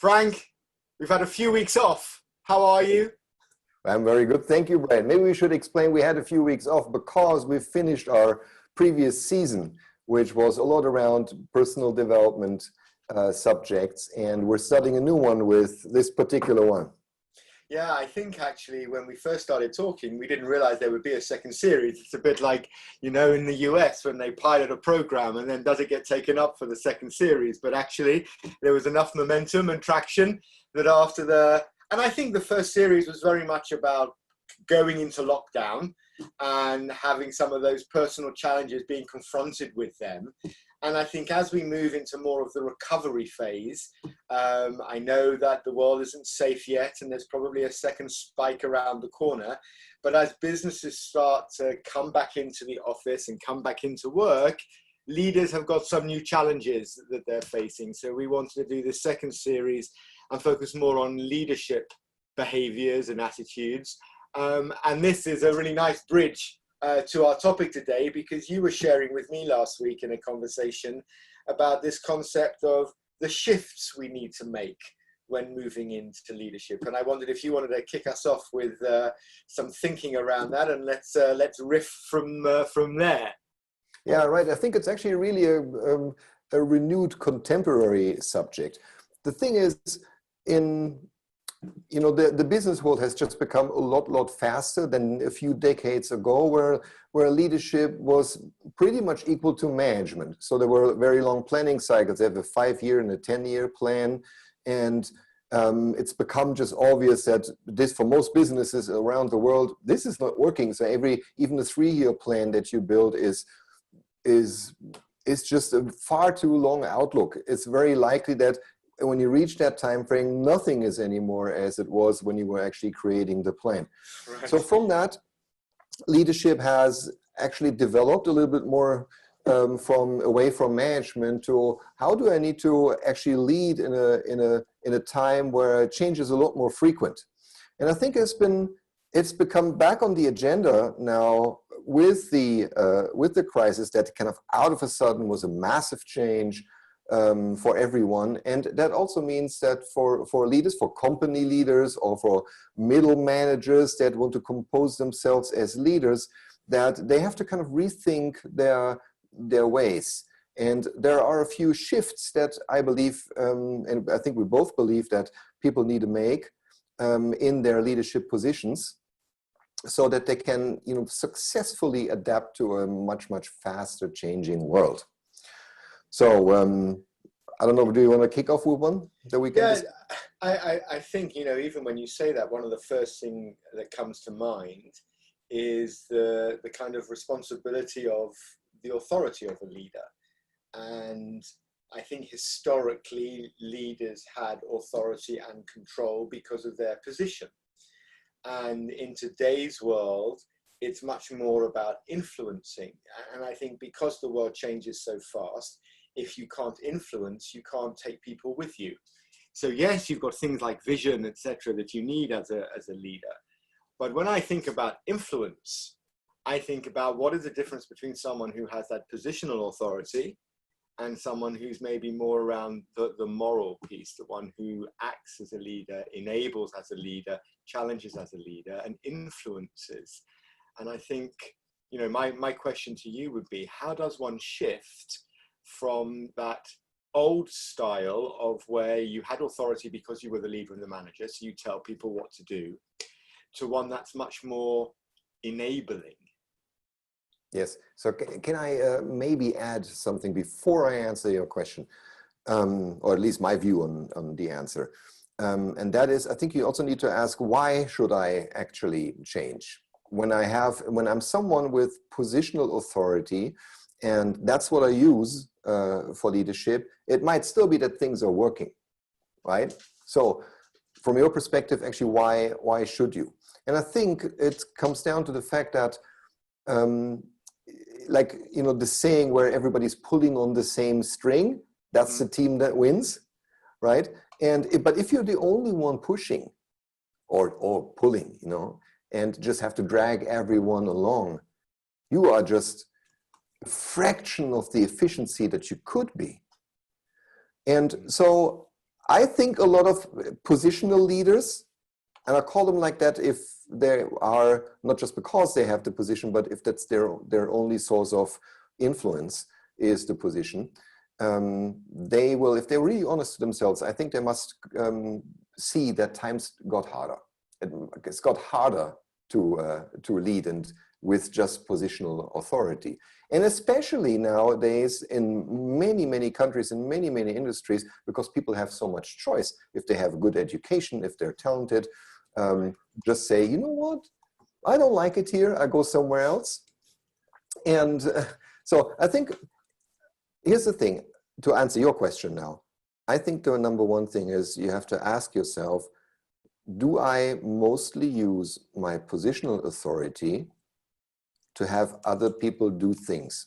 Frank, we've had a few weeks off. How are you? I'm very good. Thank you, Brian. Maybe we should explain we had a few weeks off because we finished our previous season, which was a lot around personal development subjects, and we're starting a new one with this particular one. Yeah, I think actually when we first started talking, we didn't realize there would be a second series. It's a bit like, you know, in the US when they pilot a program and then does it get taken up for the second series? But actually there was enough momentum and traction that after and I think the first series was very much about going into lockdown and having some of those personal challenges, being confronted with them. And I think as we move into more of the recovery phase, I know that the world isn't safe yet and there's probably a second spike around the corner. But as businesses start to come back into the office and come back into work, leaders have got some new challenges that they're facing. So we wanted to do this second series and focus more on leadership behaviors and attitudes. And this is a really nice bridge to our topic today, because you were sharing with me last week in a conversation about this concept of the shifts we need to make when moving into leadership. And I wondered if you wanted to kick us off with some thinking around that, and let's riff from there. Yeah, right. I think it's actually really a renewed contemporary subject. The thing is, the business world has just become a lot faster than a few decades ago, where leadership was pretty much equal to management. So there were very long planning cycles. They have a 5-year and a 10-year plan. And it's become just obvious that this, for most businesses around the world, this is not working. So even the 3-year plan that you build is just a far too long outlook. It's very likely that when you reach that time frame, nothing is anymore as it was when you were actually creating the plan. Right. So from that, leadership has actually developed a little bit more away from management to how do I need to actually lead in a time where change is a lot more frequent. And I think it's become back on the agenda now with the crisis that kind of out of a sudden was a massive change for everyone. And that also means that for leaders, for company leaders or for middle managers that want to compose themselves as leaders, that they have to kind of rethink their ways. And there are a few shifts that I believe, and I think we both believe, that people need to make in their leadership positions so that they can successfully adapt to a much faster changing world. So I don't know, do you want to kick off with one that we can? Yeah, I think, even when you say that, one of the first thing that comes to mind is the kind of responsibility of the authority of a leader. And I think historically leaders had authority and control because of their position. And in today's world, it's much more about influencing. And I think because the world changes so fast, if you can't influence, you can't take people with you. So yes, you've got things like vision, etc., that you need as a leader. But when I think about influence, I think about what is the difference between someone who has that positional authority and someone who's maybe more around the moral piece, the one who acts as a leader, enables as a leader, challenges as a leader, and influences. And I think, my question to you would be, how does one shift from that old style of where you had authority because you were the leader and the manager, so you tell people what to do, to one that's much more enabling? Yes. So can I maybe add something before I answer your question, or at least my view on the answer? And that is, I think you also need to ask, why should I actually change? When I'm someone with positional authority, and that's what I use for leadership, it might still be that things are working, right? So from your perspective, actually, why should you? And I think it comes down to the fact that, the saying where everybody's pulling on the same string, that's the team that wins, right? But if you're the only one pushing or pulling, and just have to drag everyone along, you are just a fraction of the efficiency that you could be. And so I think a lot of positional leaders, and I call them like that if they are not just because they have the position, but if that's their only source of influence is the position, they will, if they're really honest to themselves, I think they must see that times got harder. It's got harder to lead and with just positional authority. And especially nowadays in many, many countries, in many, many industries, because people have so much choice. If they have a good education, if they're talented, just say, you know what, I don't like it here, I go somewhere else. And so I think, here's the thing, to answer your question now, I think the number one thing is you have to ask yourself, do I mostly use my positional authority to have other people do things?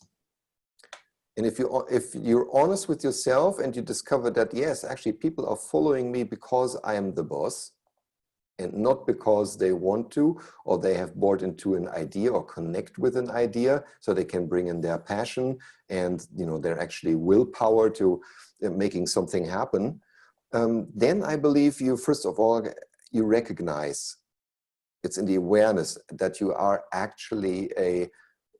And if you're honest with yourself and you discover that, yes, actually people are following me because I am the boss and not because they want to, or they have bought into an idea or connect with an idea so they can bring in their passion and their actually willpower to making something happen, then I believe you, first of all, you recognize, it's in the awareness that you are actually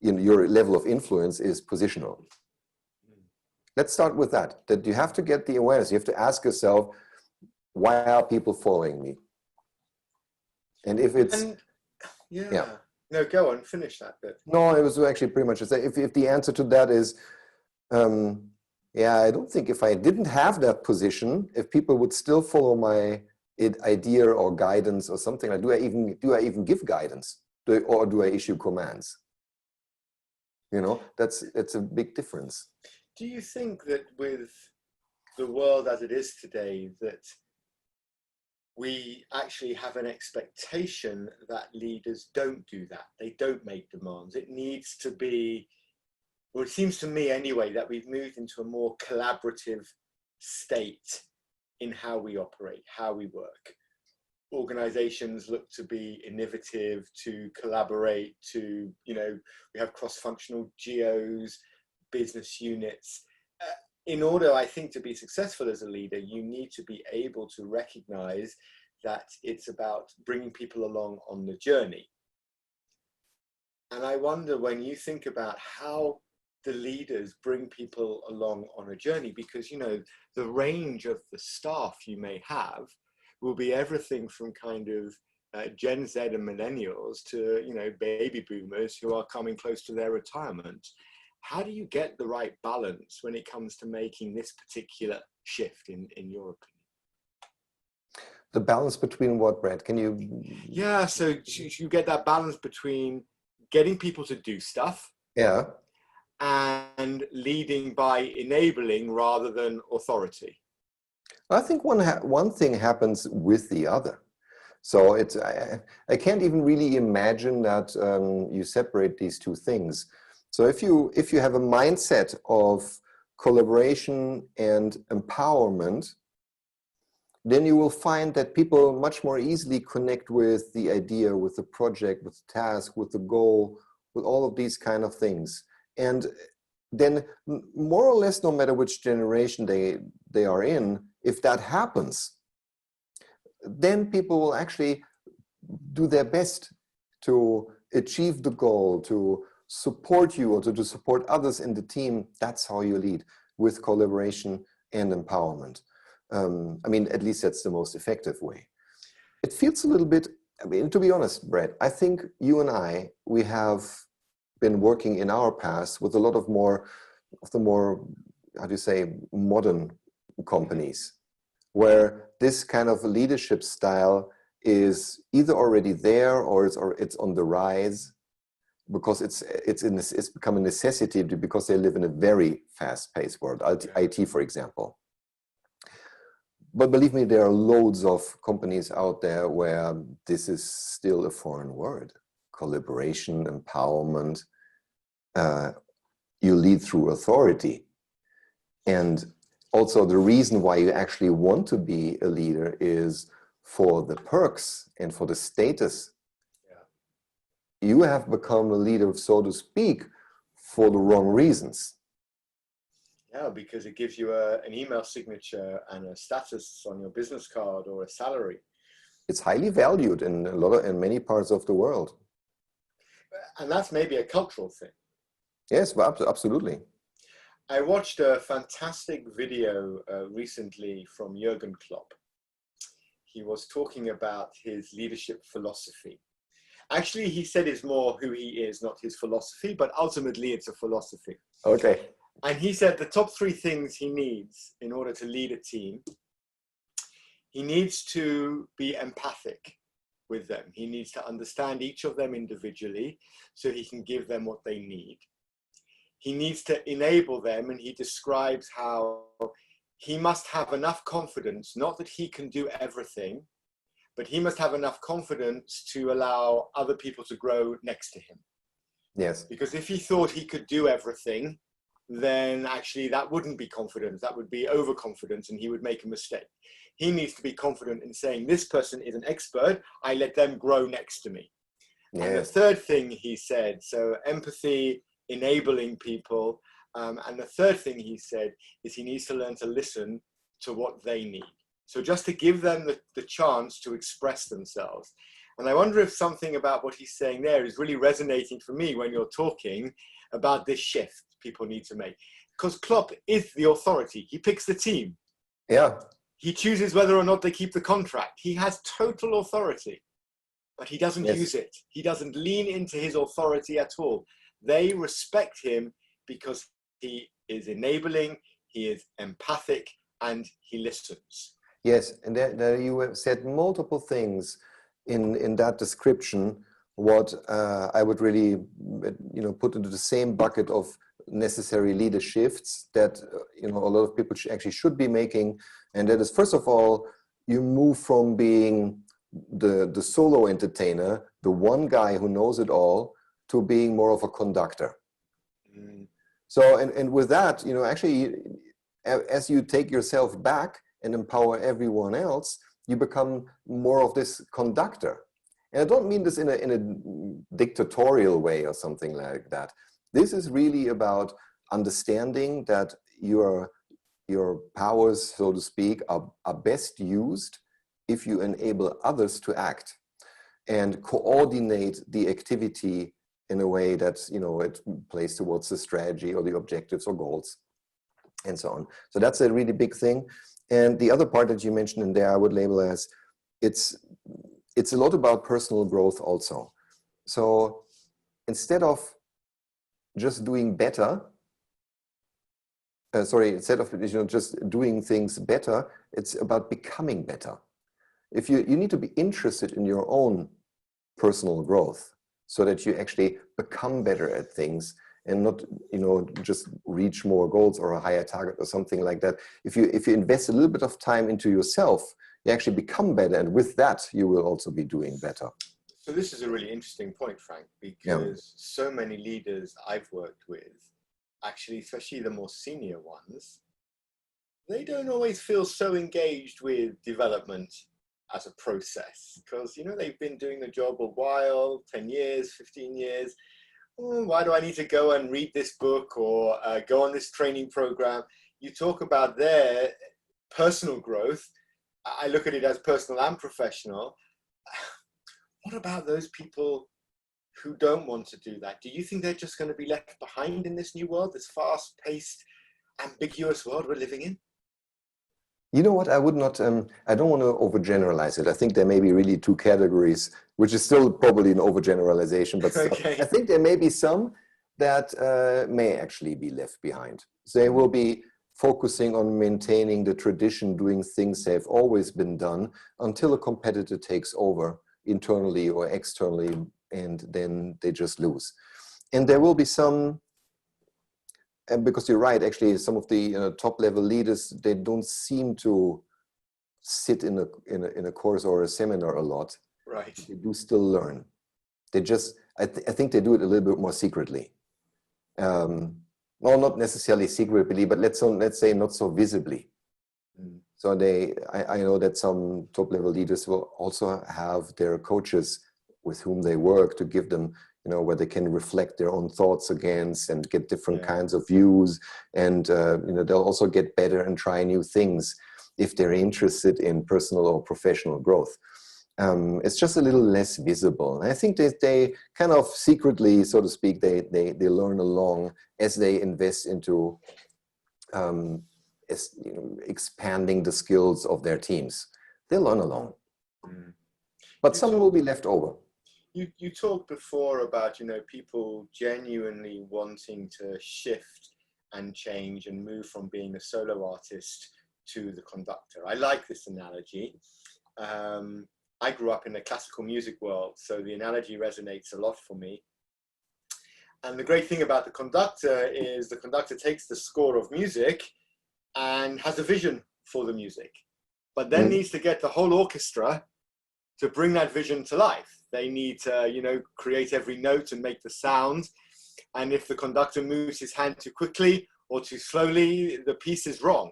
your level of influence is positional. Let's start with that you have to get the awareness. You have to ask yourself, why are people following me? And if it's... yeah. No, go on, finish that bit. No, it was actually pretty much, if the answer to that is, yeah, I don't think if I didn't have that position, if people would still follow my idea or guidance or something, like, do I even give guidance? Or do I issue commands? That's a big difference. Do you think that with the world as it is today, that we actually have an expectation that leaders don't do that? They don't make demands. It needs to be, well, it seems to me anyway, that we've moved into a more collaborative state in how we operate, how we work. Organizations look to be innovative, to collaborate, to, we have cross-functional geos, business units. In order, I think, to be successful as a leader, you need to be able to recognize that it's about bringing people along on the journey. And I wonder, when you think about how the leaders bring people along on a journey, because, the range of the staff you may have will be everything from kind of Gen Z and millennials to, baby boomers who are coming close to their retirement. How do you get the right balance when it comes to making this particular shift, in your opinion? The balance between what, Brad? Can you... Yeah, so you get that balance between getting people to do stuff, yeah, and leading by enabling rather than authority. I think one thing happens with the other. So I can't even really imagine that you separate these two things. So if you have a mindset of collaboration and empowerment, then you will find that people much more easily connect with the idea, with the project, with the task, with the goal, with all of these kind of things. And then more or less, no matter which generation they are in, if that happens, then people will actually do their best to achieve the goal, to support you, or to support others in the team. That's how you lead, with collaboration and empowerment. I mean, at least that's the most effective way. It feels a little bit, I mean, to be honest, Brett, I think you and I, we have been working in our past with a lot of the more, how do you say, modern companies, where this kind of leadership style is either already there or it's on the rise, because it's become a necessity because they live in a very fast-paced world, IT, for example. But believe me, there are loads of companies out there where this is still a foreign word. Collaboration, empowerment, you lead through authority. And also the reason why you actually want to be a leader is for the perks and for the status. Yeah. You have become a leader, so to speak, for the wrong reasons. Yeah, because it gives you an email signature and a status on your business card or a salary. It's highly valued in many parts of the world. And that's maybe a cultural thing. Yes, well, absolutely. I watched a fantastic video recently from Jürgen Klopp. He was talking about his leadership philosophy. Actually, he said it's more who he is, not his philosophy, but ultimately it's a philosophy. Okay. And he said the top 3 things he needs in order to lead a team. He needs to be empathic with them. He needs to understand each of them individually so he can give them what they need. He needs to enable them, and he describes how he must have enough confidence, not that he can do everything, but he must have enough confidence to allow other people to grow next to him. Yes. Because if he thought he could do everything, then actually that wouldn't be confidence, that would be overconfidence, and he would make a mistake. He needs to be confident in saying, this person is an expert, I let them grow next to me. Yes. And the third thing he said, so empathy, enabling people, and the third thing he said is he needs to learn to listen to what they need. So just to give them the chance to express themselves. And I wonder if something about what he's saying there is really resonating for me when you're talking about this shift people need to make. Because Klopp is the authority. He picks the team. Yeah. He chooses whether or not they keep the contract. He has total authority, but he doesn't use it. He doesn't lean into his authority at all. They respect him because he is enabling, he is empathic, and he listens. Yes, and there you have said multiple things in that description. What I would really, put into the same bucket of necessary leader shifts that a lot of people actually should be making, and that is, first of all, you move from being the solo entertainer, the one guy who knows it all, to being more of a conductor. Mm. So, and with that, actually, as you take yourself back and empower everyone else, you become more of this conductor. And I don't mean this in a dictatorial way or something like that. This is really about understanding that your powers, so to speak, are best used if you enable others to act and coordinate the activity in a way that it plays towards the strategy or the objectives or goals and so on. So that's a really big thing. And the other part that you mentioned in there, I would label as it's a lot about personal growth also. So instead of just doing better, instead of just doing things better, it's about becoming better. If you need to be interested in your own personal growth so that you actually become better at things and not just reach more goals or a higher target or something like that. If you invest a little bit of time into yourself, you actually become better, and with that you will also be doing better. So this is a really interesting point, Frank, because so many leaders I've worked with, actually, especially the more senior ones, they don't always feel so engaged with development as a process, because they've been doing the job a while, 10 years, 15 years. Why do I need to go and read this book or go on this training program? You talk about their personal growth. I look at it as personal and professional. What about those people who don't want to do that? Do you think they're just going to be left behind in this new world, this fast-paced, ambiguous world we're living in? You know what, I would not, I don't want to overgeneralize it. I think there may be really two categories, which is still probably an overgeneralization, but okay. I think there may be some that may actually be left behind. They will be focusing on maintaining the tradition, doing things they've always been done until a competitor takes over internally or externally, and then they just lose. And there will be some, and because you're right, actually, some of the top level leaders, they don't seem to sit in a course or a seminar a lot. Right. They do still learn. They just, I think they do it a little bit more secretly. Well, not necessarily secretly, but let's say not so visibly. Mm. So I know that some top level leaders will also have their coaches with whom they work to give them you know, where they can reflect their own thoughts against and get different kinds of views. And, you know, they'll also get better and try new things if they're interested in personal or professional growth. It's just a little less visible. And I think they kind of secretly, so to speak, they learn along as they invest into you know, expanding the skills of their teams. They learn along. But some will be left over. You talked before about, you know, people genuinely wanting to shift and change and move from being a solo artist to the conductor. I like this analogy. I grew up in the classical music world, so the analogy resonates a lot for me. And the great thing about the conductor is the conductor takes the score of music and has a vision for the music, but then needs to get the whole orchestra to bring that vision to life. They need to, you know, create every note and make the sound. And if the conductor moves his hand too quickly or too slowly, the piece is wrong.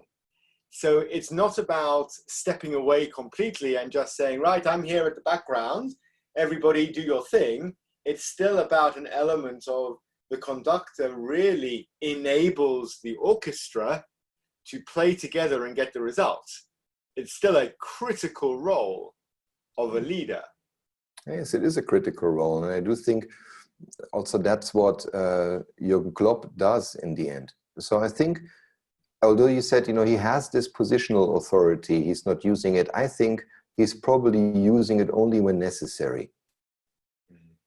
So it's not about stepping away completely and just saying, right, I'm here at the background, everybody do your thing. It's still about an element of the conductor really enables the orchestra to play together and get the results. It's still a critical role of a leader. Yes, it is a critical role. And I do think also that's what Jürgen Klopp does in the end. So I think, although you said, you know, he has this positional authority, he's not using it, I think he's probably using it only when necessary.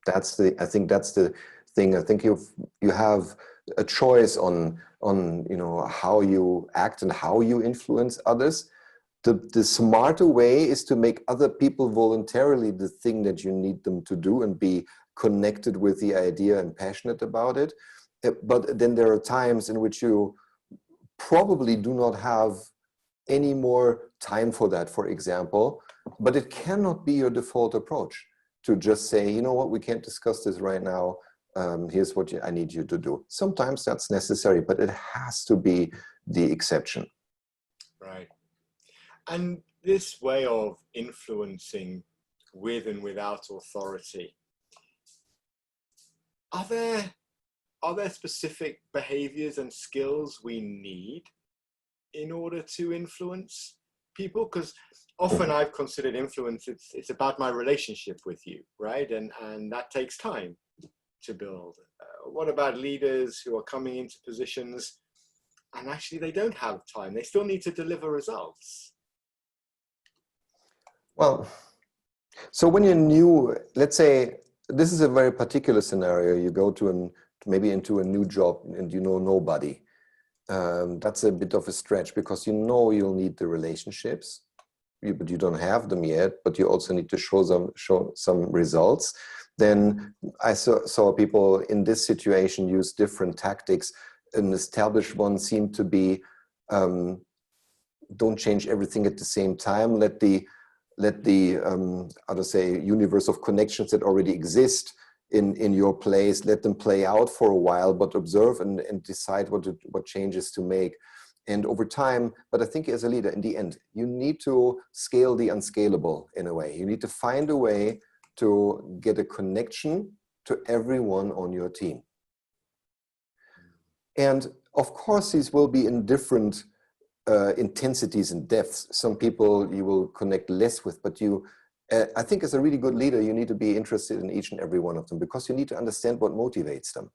I think that's the thing. I think you have a choice on you know, how you act and how you influence others. The smarter way is to make other people voluntarily the thing that you need them to do and be connected with the idea and passionate about it. But then there are times in which you probably do not have any more time for that, for example, but it cannot be your default approach to just say, you know what, we can't discuss this right now. Here's what I need you to do. Sometimes that's necessary, but it has to be the exception. Right. And this way of influencing with and without authority, are there specific behaviors and skills we need in order to influence people? Because often I've considered influence, it's about my relationship with you, right? And that takes time to build. What about leaders who are coming into positions and actually they don't have time? They still need to deliver results. Well, so when you're new, let's say, this is a very particular scenario. You go to maybe into a new job and you know nobody. That's a bit of a stretch because you know you'll need the relationships, but you don't have them yet, but you also need to show some results. Then I saw people in this situation use different tactics. An established one seemed to be, don't change everything at the same time. Let the how to say, universe of connections that already exist in your place, let them play out for a while, but observe and decide what changes to make. And over time, but I think as a leader, in the end, you need to scale the unscalable in a way. You need to find a way to get a connection to everyone on your team. And of course, these will be in different intensities and depths. Some people you will connect less with, but I think as a really good leader, you need to be interested in each and every one of them because you need to understand what motivates them.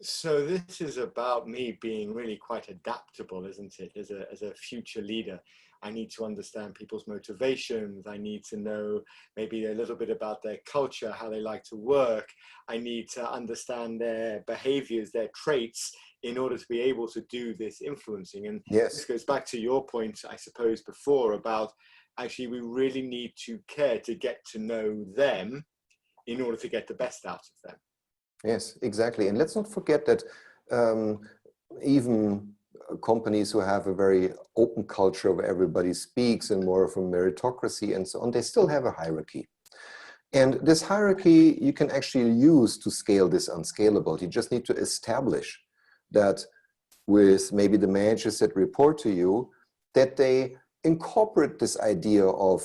So this is about me being really quite adaptable, isn't it? As a future leader, I need to understand people's motivations. I need to know maybe a little bit about their culture, how they like to work. I need to understand their behaviors, their traits, in order to be able to do this influencing. And yes, this goes back to your point, I suppose, before about actually we really need to care to get to know them in order to get the best out of them. Yes, exactly. And let's not forget that even companies who have a very open culture where everybody speaks and more of a meritocracy and so on, they still have a hierarchy. And this hierarchy you can actually use to scale this unscalable. You just need to establish that with maybe the managers that report to you, that they incorporate this idea of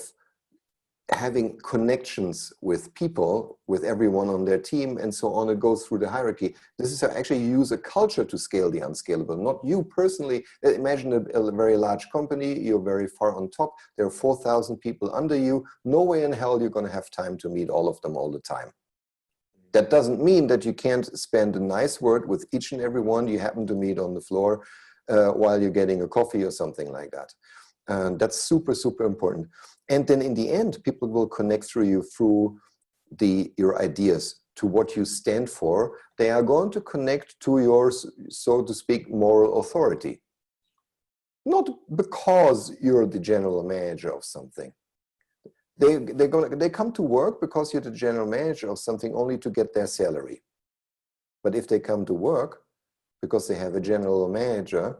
having connections with people, with everyone on their team and so on. It goes through the hierarchy. This is how actually you use a culture to scale the unscalable, not you personally. Imagine a very large company, you're very far on top, there are 4,000 people under you. No way in hell you're going to have time to meet all of them all the time. That doesn't mean that you can't spend a nice word with each and every one you happen to meet on the floor while you're getting a coffee or something like that. That's super, super important. And then in the end, people will connect through you through your ideas, to what you stand for. They are going to connect to your, so to speak, moral authority. Not because you're the general manager of something. They come to work because you're the general manager of something only to get their salary. But if they come to work because they have a general manager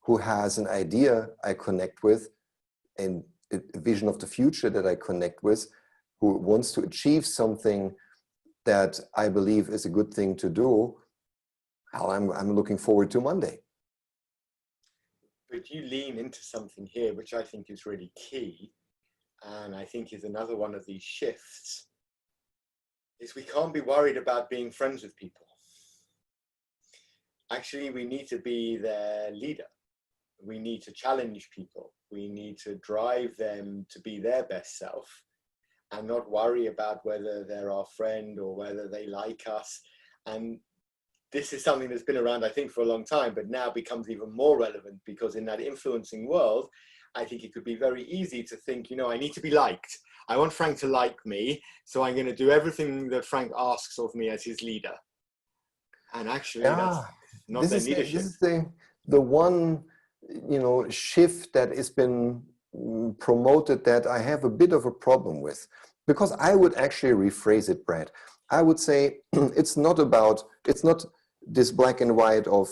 who has an idea I connect with, and a vision of the future that I connect with, who wants to achieve something that I believe is a good thing to do, I'm looking forward to Monday. But you lean into something here, which I think is really key, and I think is another one of these shifts, is we can't be worried about being friends with people. Actually, we need to be their leader. We need to challenge people. We need to drive them to be their best self and not worry about whether they're our friend or whether they like us. And this is something that's been around, I think, for a long time, but now becomes even more relevant, because in that influencing world, I think it could be very easy to think, you know, I need to be liked. I want Frank to like me, so I'm going to do everything that Frank asks of me as his leader. And actually, that's not their leadership. This is the one, you know, shift that has been promoted that I have a bit of a problem with, because I would actually rephrase it, Brad. I would say it's not this black and white of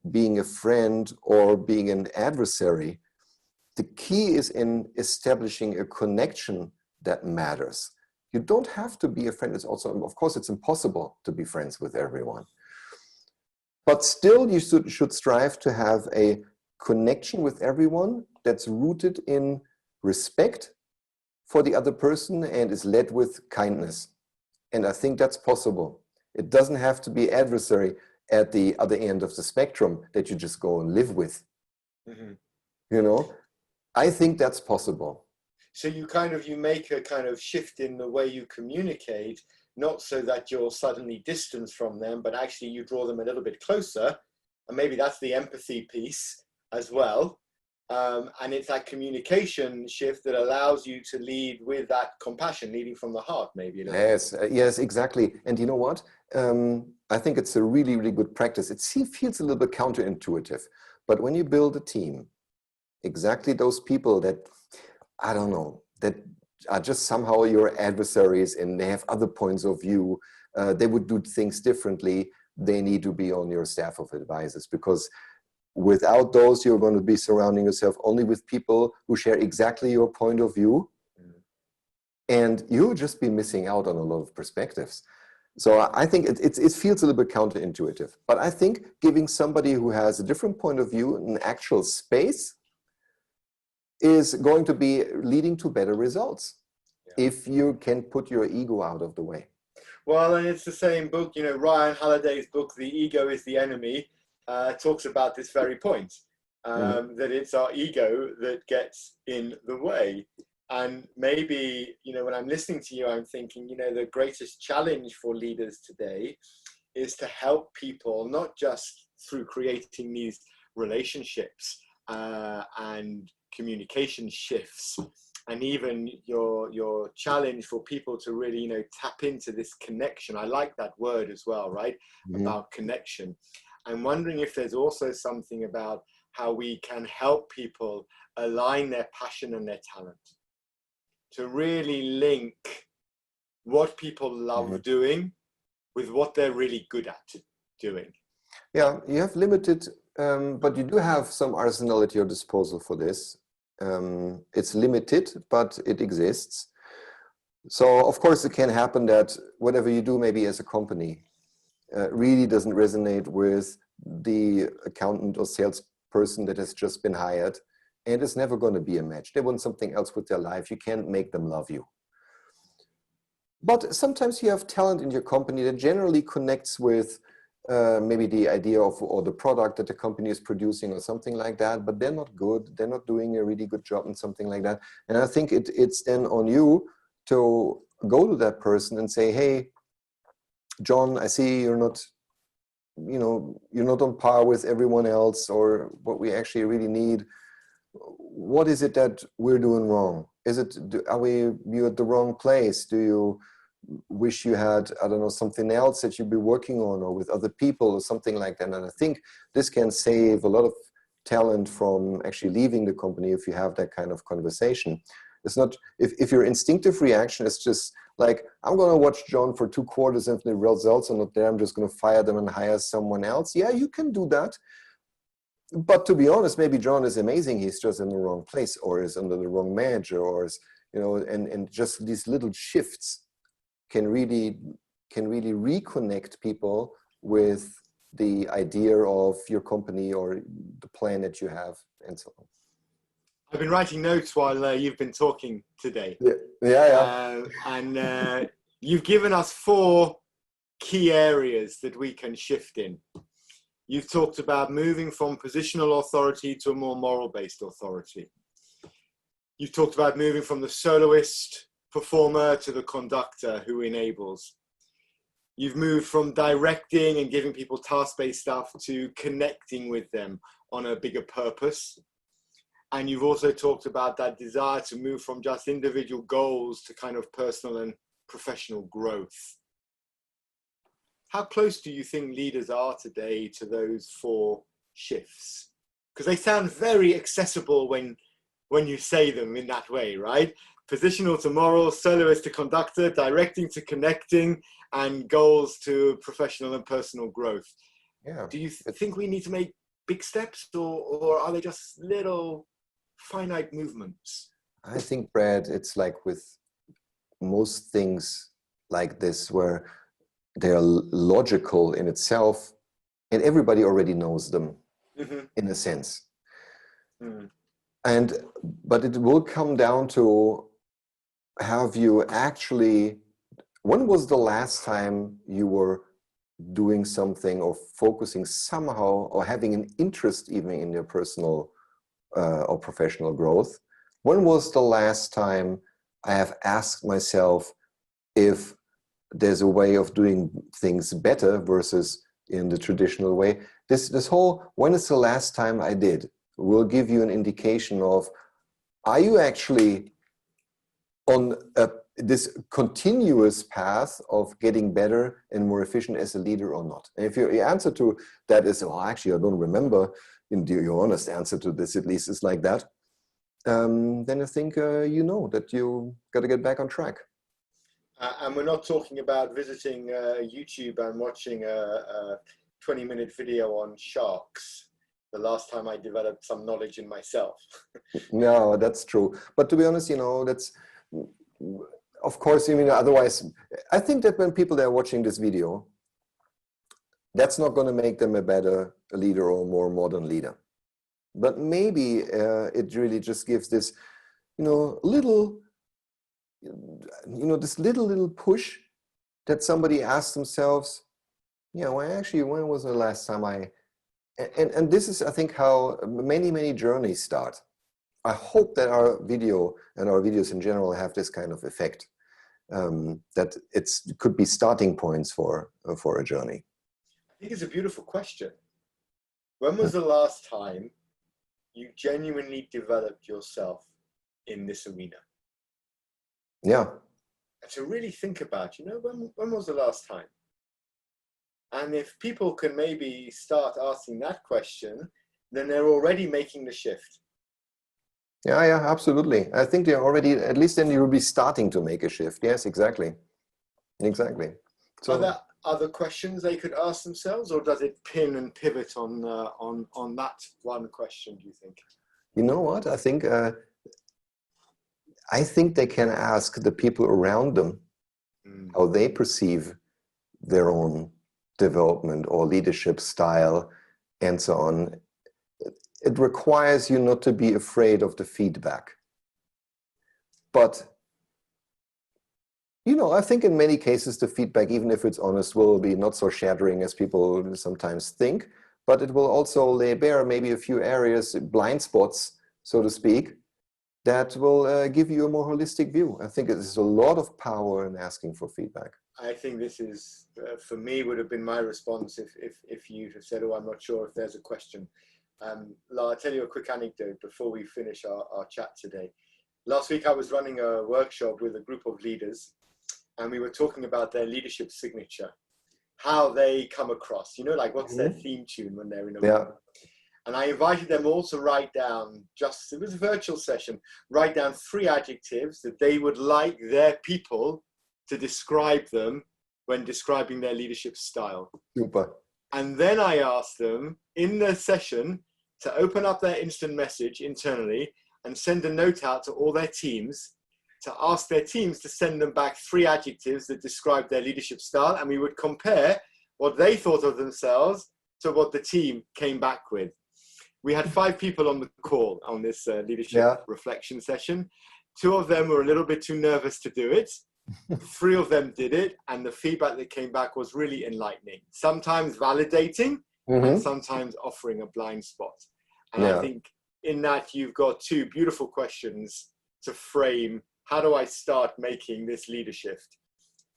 being a friend or being an adversary. The key is in establishing a connection that matters. You don't have to be a friend. It's also, of course, it's impossible to be friends with everyone. But still, you should strive to have a connection with everyone that's rooted in respect for the other person and is led with kindness. And I think that's possible. It doesn't have to be adversary at the other end of the spectrum that you just go and live with. Mm-hmm. You know, I think that's possible. So you make a kind of shift in the way you communicate, not so that you're suddenly distanced from them, but actually you draw them a little bit closer. And maybe that's the empathy piece as well. And it's that communication shift that allows you to lead with that compassion, leading from the heart, maybe. Yes, exactly. And you know what? I think it's a really, really good practice. It feels a little bit counterintuitive, but when you build a team, exactly those people that, I don't know, that are just somehow your adversaries and they have other points of view, they would do things differently, they need to be on your staff of advisors, because without those, you're going to be surrounding yourself only with people who share exactly your point of view, and you'll just be missing out on a lot of perspectives. So I think it feels a little bit counterintuitive, but I think giving somebody who has a different point of view an actual space is going to be leading to better results, if you can put your ego out of the way. Well, and it's the same book, you know, Ryan Holiday's book, The Ego is the Enemy, talks about this very point, that it's our ego that gets in the way. And maybe, you know, when I'm listening to you, I'm thinking, you know, the greatest challenge for leaders today is to help people, not just through creating these relationships and communication shifts, and even your challenge for people to really, you know, tap into this connection. I like that word as well, right? About connection. I'm wondering if there's also something about how we can help people align their passion and their talent to really link what people love doing with what they're really good at doing. Yeah, you have limited, but you do have some arsenal at your disposal for this. It's limited, but it exists. So of course it can happen that whatever you do, maybe as a company, really doesn't resonate with the accountant or salesperson that has just been hired, and it's never going to be a match. They want something else with their life. You can't make them love you. But sometimes you have talent in your company that generally connects with maybe the idea of or the product that the company is producing or something like that, but they're not good. They're not doing a really good job in something like that. And I think it's then on you to go to that person and say, hey, John, I see you're not, you're not on par with everyone else or what we actually really need. What is it that we're doing wrong? Are you at the wrong place? Do you wish you had, I don't know, something else that you'd be working on or with other people or something like that? And I think this can save a lot of talent from actually leaving the company if you have that kind of conversation. It's not, if your instinctive reaction is just like, I'm going to watch John for 2 quarters and if the results are not there, I'm just going to fire them and hire someone else. Yeah, you can do that. But to be honest, maybe John is amazing. He's just in the wrong place or is under the wrong manager or is, and just these little shifts can really reconnect people with the idea of your company or the plan that you have and so on. I've been writing notes while you've been talking today. And you've given us 4 key areas that we can shift in. You've talked about moving from positional authority to a more moral-based authority. You've talked about moving from the soloist performer to the conductor who enables. You've moved from directing and giving people task-based stuff to connecting with them on a bigger purpose. And you've also talked about that desire to move from just individual goals to kind of personal and professional growth. How close do you think leaders are today to those 4 shifts? Because they sound very accessible when you say them in that way, right? Positional to moral, soloist to conductor, directing to connecting, and goals to professional and personal growth. Yeah. Do you think we need to make big steps or are they just little finite movements? I think, Brad, it's like with most things like this where they're logical in itself and everybody already knows them in a sense. But it will come down to, have you actually, when was the last time you were doing something or focusing somehow or having an interest even in your personal or professional growth? When was the last time I have asked myself if there's a way of doing things better versus in the traditional way? This whole, when is the last time I did, will give you an indication of, are you actually on this continuous path of getting better and more efficient as a leader or not? And if your answer to that is, oh, actually, I don't remember, your honest answer to this at least is like that, then I think you know that you got to get back on track. And we're not talking about visiting YouTube and watching a 20-minute video on sharks. The last time I developed some knowledge in myself. No, that's true. But to be honest, that's, of course, otherwise, I think that when people are watching this video, that's not going to make them a better leader or a more modern leader. But maybe it really just gives this, little, this little push that somebody asks themselves, when was the last time I, and this is, I think, how many journeys start. I hope that our video and our videos in general have this kind of effect, that it could be starting points for a journey. I think it's a beautiful question. When was the last time you genuinely developed yourself in this arena? Yeah. And to really think about, when was the last time? And if people can maybe start asking that question, then they're already making the shift. Yeah, absolutely. I think they're already, at least then you'll be starting to make a shift. Yes, exactly. Exactly. So, are there other questions they could ask themselves, or does it pin and pivot on that one question, do you think? You know what? I think they can ask the people around them how they perceive their own development or leadership style and so on. it requires you not to be afraid of the feedback. But, you know, I think in many cases the feedback, even if it's honest, will be not so shattering as people sometimes think, but it will also lay bare maybe a few areas, blind spots, so to speak, that will give you a more holistic view. I think there's a lot of power in asking for feedback. I think this is, for me, would have been my response if you'd have said, oh, I'm not sure if there's a question. I'll tell you a quick anecdote before we finish our chat today. Last week I was running a workshop with a group of leaders, and we were talking about their leadership signature, how they come across, you know, like what's their theme tune when they're in a room. And I invited them all to write down, it was a virtual session, write down 3 adjectives that they would like their people to describe them when describing their leadership style. Super. And then I asked them in the session to open up their instant message internally and send a note out to all their teams to ask their teams to send them back 3 adjectives that describe their leadership style. And we would compare what they thought of themselves to what the team came back with. We had 5 people on the call on this leadership reflection session. 2 of them were a little bit too nervous to do it. 3 of them did it, and the feedback that came back was really enlightening. Sometimes validating, and sometimes offering a blind spot. And I think in that you've got 2 beautiful questions to frame. How do I start making this leadership?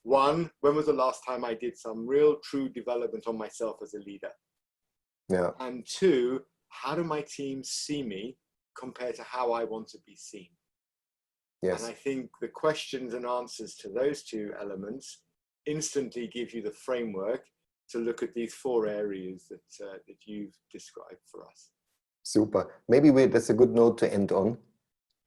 1, when was the last time I did some real true development on myself as a leader? And 2, how do my team see me compared to how I want to be seen? And I think the questions and answers to those 2 elements instantly give you the framework to look at these 4 areas that you've described for us. Super. Maybe that's a good note to end on.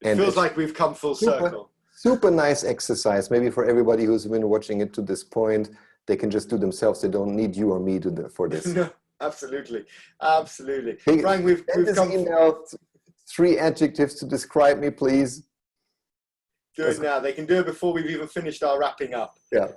It feels like we've come full circle. Super nice exercise. Maybe for everybody who's been watching it to this point, they can just do themselves. They don't need you or me for this. No, absolutely. Absolutely. Frank, we've come email 3 adjectives to describe me, please. Do it now. They can do it before we've even finished our wrapping up. Yeah.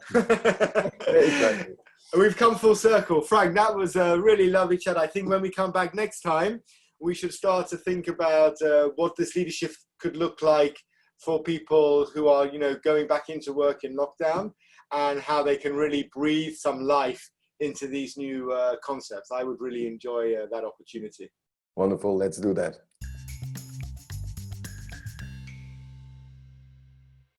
Exactly. We've come full circle. Frank, that was a really lovely chat. I think when we come back next time, we should start to think about what this leadership could look like for people who are, you know, going back into work in lockdown, and how they can really breathe some life into these new concepts. I would really enjoy that opportunity. Wonderful. Let's do that.